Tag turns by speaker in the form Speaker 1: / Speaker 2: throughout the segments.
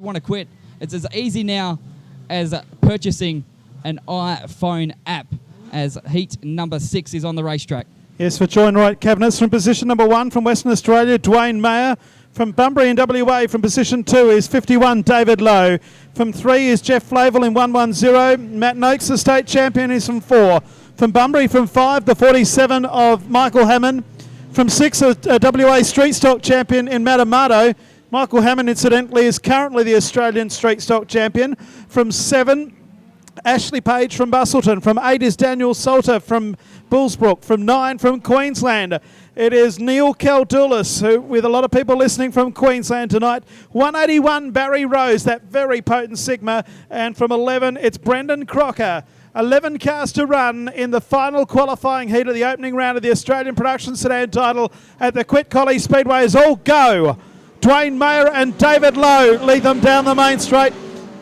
Speaker 1: Want to quit, it's as easy now as purchasing an iPhone app, as heat number 6 is on the racetrack.
Speaker 2: Yes, for join right cabinets from position number 1 from Western Australia, Dwayne Mayer. From Bunbury in WA from position 2 is 51, David Lowe. From 3 is Jeff Flavel in 110. Matt Noakes, the state champion, is from 4. From Bunbury from 5, the 47 of Michael Hammond. From 6, a WA street stock champion in Matamado. Michael Hammond, incidentally, is currently the Australian street stock champion. From 7, Ashley Page from Bustleton. From 8 is Daniel Salter from Bullsbrook. From 9 from Queensland, it is Neil Caldulis, who, with a lot of people listening from Queensland tonight. 181, Barry Rose, that very potent Sigma. And from 11, it's Brendan Crocker. 11 cars to run in the final qualifying heat of the opening round of the Australian Production Sedan title at the Collie Speedway is all go. Dwayne Mayer and David Lowe lead them down the main straight.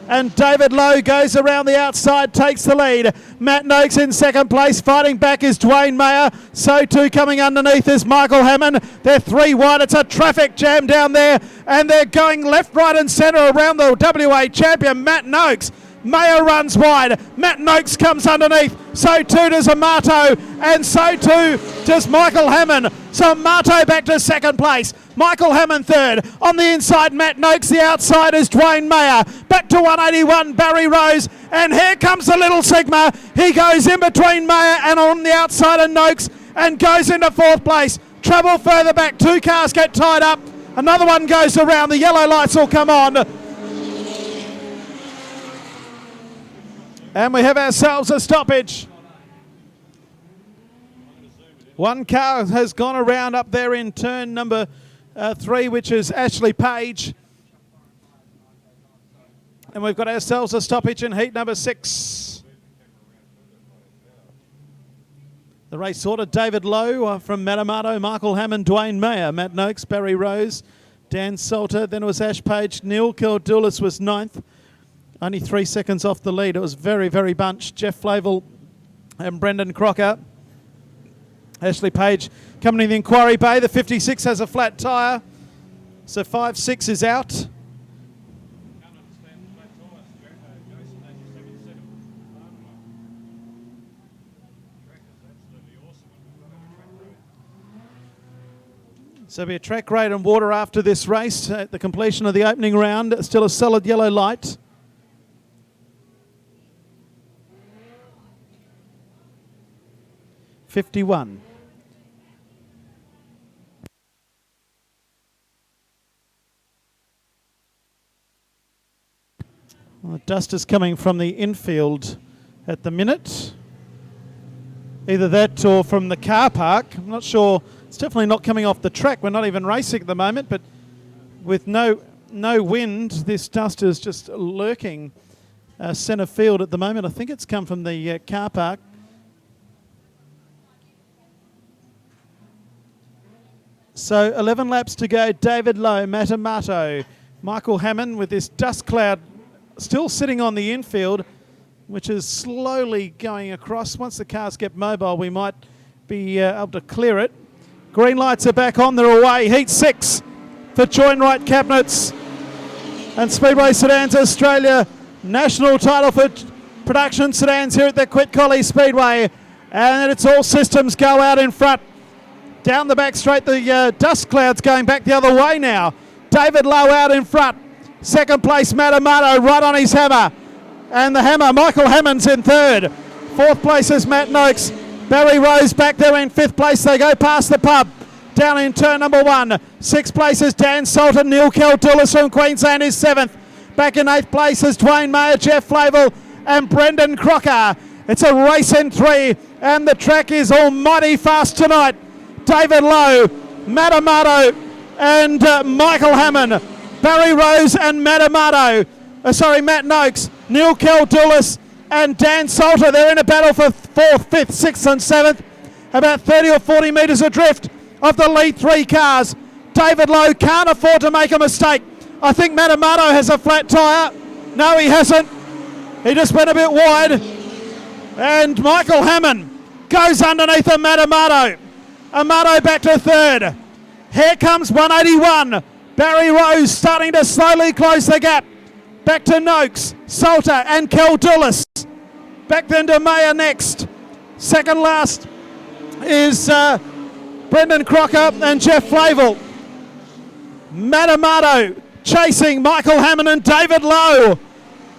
Speaker 2: And David Lowe goes around the outside, takes the lead. Matt Noakes in second place. Fighting back is Dwayne Mayer. So too coming underneath is Michael Hammond. They're 3 wide. It's a traffic jam down there. And they're going left, right and centre around the WA champion, Matt Noakes. Mayer runs wide. Matt Noakes comes underneath. So too does Amato. And so too does Michael Hammond. So Amato back to second place. Michael Hammond third. On the inside, Matt Noakes. The outside is Dwayne Mayer. Back to 181, Barry Rose. And here comes the little Sigma. He goes in between Mayer and on the outside of Noakes and goes into 4th place. Trouble further back. 2 cars get tied up. Another one goes around. The yellow lights will come on. And we have ourselves a stoppage. 1 car has gone around up there in turn number 3, which is Ashley Page. And we've got ourselves a stoppage in heat number 6. The race order: David Lowe from Matamado, Michael Hammond, Dwayne Mayer, Matt Noakes, Barry Rose, Dan Salter. Then it was Ash Page. Neil Kildulis was 9th. Only 3 seconds off the lead. It was very, very bunched. Jeff Flavel and Brendan Crocker. Ashley Page coming in the Inquiry Bay. The 56 has a flat tyre. So 5-6 is out. So there'll be a track grade and water after this race at the completion of the opening round. Still a solid yellow light. '51. Well, the dust is coming from the infield at the minute. Either that or from the car park. I'm not sure. It's definitely not coming off the track. We're not even racing at the moment, but with no wind, this dust is just lurking centre field at the moment. I think it's come from the car park. So 11 laps to go. David Lowe, Matamato, Michael Hammond with this dust cloud still sitting on the infield, which is slowly going across. Once the cars get mobile, we might be able to clear it. Green lights are back on. They're away. Heat 6 for join right cabinets. And Speedway Sedans Australia national title for production sedans here at the Collie Speedway. And it's all systems go out in front. Down the back straight, the dust cloud's going back the other way now. David Lowe out in front. Second place, Matamado right on his hammer. And the hammer, Michael Hammond's in 3rd. 4th place is Matt Noakes. Barry Rose back there in 5th place. They go past the pub. Down in turn number 1. 6th place is Dan Salter. Neil Caldulis from Queensland is 7th. Back in 8th place is Dwayne Mayer, Jeff Flavel and Brendan Crocker. It's a race in 3 and the track is almighty fast tonight. David Lowe, Matamado and Michael Hammond. Barry Rose and Matt Noakes, Neil Caldulis and Dan Salter. They're in a battle for 4th, 5th, 6th and 7th. About 30 or 40 metres adrift of the lead 3 cars. David Lowe can't afford to make a mistake. I think Matamado has a flat tyre. No, he hasn't. He just went a bit wide. And Michael Hammond goes underneath a Matamado. Amato back to 3rd. Here comes 181. Barry Rose starting to slowly close the gap. Back to Noakes, Salter and Keldulis. Back then to Mayer next. Second last is Brendan Crocker and Jeff Flavel. Matamato chasing Michael Hammond and David Lowe.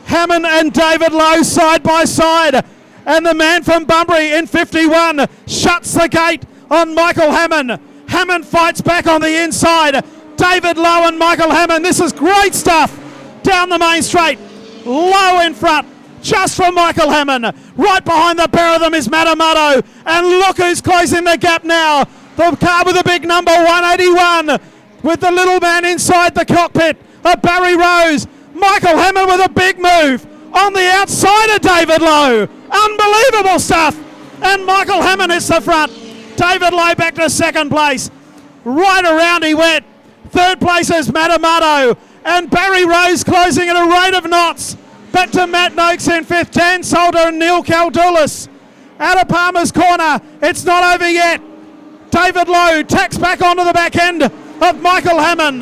Speaker 2: Hammond and David Lowe side by side. And the man from Bunbury in 51 shuts the gate on Michael Hammond. Hammond fights back on the inside. David Lowe and Michael Hammond. This is great stuff down the main straight. Lowe in front, just from Michael Hammond. Right behind the pair of them is Matamato. And look who's closing the gap now. The car with the big number 181 with the little man inside the cockpit of Barry Rose. Michael Hammond with a big move on the outside of David Lowe. Unbelievable stuff. And Michael Hammond hits the front. David Lowe back to second place. Right around he went. Third place is Matamato. And Barry Rose closing at a rate of knots. Back to Matt Noakes in fifth. Dan Solder and Neil Kaldulis. Out of Palmer's corner. It's not over yet. David Lowe tacks back onto the back end of Michael Hammond.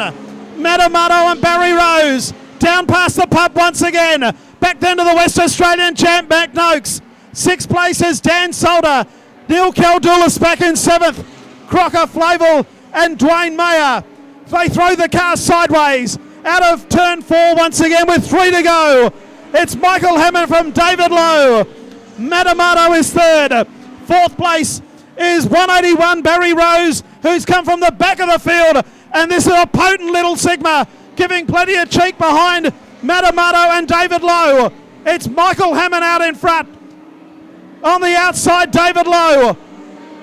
Speaker 2: Matamato and Barry Rose. Down past the pub once again. Back then to the West Australian champ, Matt Noakes. Sixth place is Dan Solder. Neil Kaldulis back in seventh. Crocker, Flavel and Dwayne Mayer. They throw the car sideways. Out of turn 4 once again with 3 to go. It's Michael Hammond from David Lowe. Matamato is third. Fourth place is 181 Barry Rose, who's come from the back of the field. And this is a potent little Sigma, giving plenty of cheek behind Matamato and David Lowe. It's Michael Hammond out in front. On the outside, David Lowe.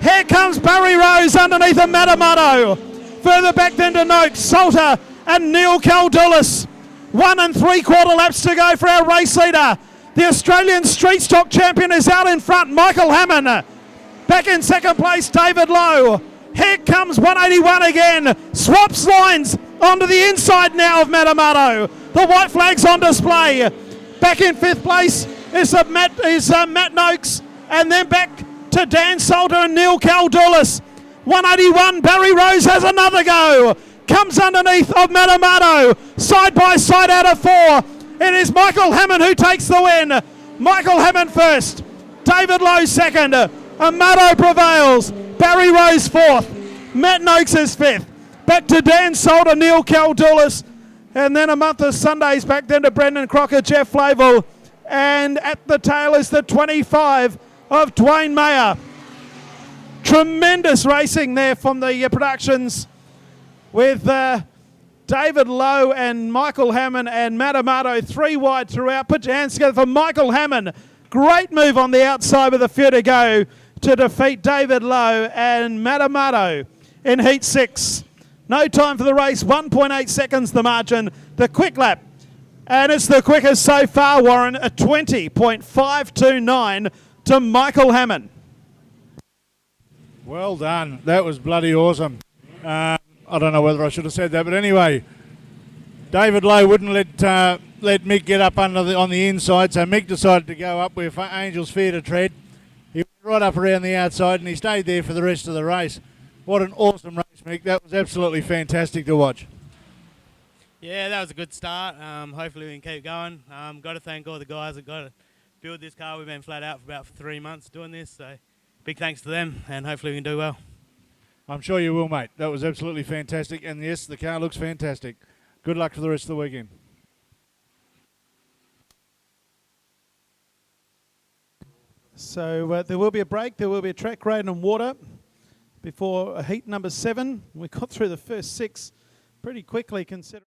Speaker 2: Here comes Barry Rose underneath a Matamato. Further back then to Noakes, Salter and Neil Kaldulis. 1 3/4 laps to go for our race leader. The Australian Street Stock champion is out in front, Michael Hammond. Back in second place, David Lowe. Here comes 181 again. Swaps lines onto the inside now of Matamato. The white flag's on display. Back in fifth place is Matt Noakes. And then back to Dan Salter and Neil Kaldulis. 181, Barry Rose has another go. Comes underneath of Matamato. Side by side out of 4. It is Michael Hammond who takes the win. Michael Hammond first. David Lowe second. Amato prevails. Barry Rose fourth. Matt Noakes is fifth. Back to Dan Salter, Neil Kaldulis. And then a month of Sundays back then to Brendan Crocker, Jeff Flavel. And at the tail is the 25 of Dwayne Mayer. Tremendous racing there from the productions with David Lowe and Michael Hammond and Matamato 3 wide throughout. Put your hands together for Michael Hammond. Great move on the outside with a few to go to defeat David Lowe and Matamato in heat 6. No time for the race, 1.8 seconds the margin. The quick lap, and it's the quickest so far, Warren, a 20.529 to Michael Hammond.
Speaker 3: Well done. That was bloody awesome. I don't know whether I should have said that, but anyway, David Lowe wouldn't let Mick get up on the inside, so Mick decided to go up where Angel's Fear to tread. He went right up around the outside, and he stayed there for the rest of the race. What an awesome race, Mick. That was absolutely fantastic to watch.
Speaker 4: Yeah, that was a good start. Hopefully we can keep going. Got to thank all the guys that got to build this car. We've been flat out for about 3 months doing this, so big thanks to them, and hopefully we can do well.
Speaker 3: I'm sure you will, mate. That was absolutely fantastic, and yes, the car looks fantastic. Good luck for the rest of the weekend.
Speaker 2: So there will be a break. There will be a track raid and water before heat number 7. We got through the first 6 pretty quickly considering.